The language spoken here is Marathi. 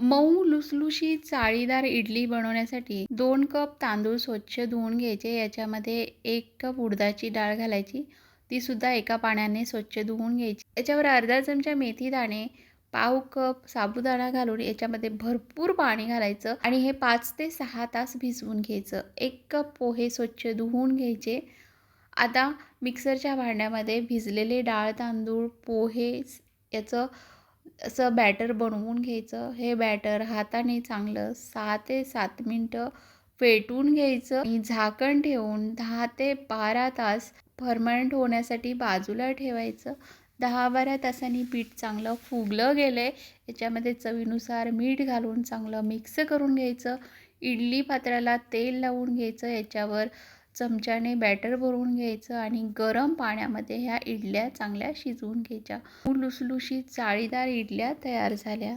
मऊ लुसलुशीत चाळीदार इडली बनवण्यासाठी 2 कप तांदूळ स्वच्छ धुवून घ्यायचे. याच्यामध्ये 1 कप उडदाची डाळ घालायची. ती सुद्धा एका पाण्याने स्वच्छ धुवून घ्यायची. याच्यावर अर्धा चमचा मेथी दाणे, पाव कप साबुदाणा घालून याच्यामध्ये भरपूर पाणी घालायचं आणि हे 5 ते 6 तास भिजवून घ्यायचं. 1 कप पोहे स्वच्छ धुवून घ्यायचे. आता मिक्सरच्या भांड्यामध्ये भिजलेले डाळ, तांदूळ, पोहे याचं असं बॅटर बनवून घ्यायचं. हे बॅटर हाताने चांगलं 6 ते 7 मिनिटं फेटून घ्यायचं आणि झाकण ठेवून 10 ते 12 तास फर्मंट होण्यासाठी बाजूला ठेवायचं. 10-12 तासांनी पीठ चांगलं फुगलं गेलं आहे. याच्यामध्ये चवीनुसार मीठ घालून चांगलं मिक्स करून घ्यायचं. इडली पात्राला तेल लावून घ्यायचं. याच्यावर चमच्याने बॅटर भरून घ्यायचं आणि गरम पाण्यामध्ये ह्या इडल्या चांगल्या शिजवून घ्यायच्या. लुसलुशीत चाळीदार इडल्या तयार झाल्या.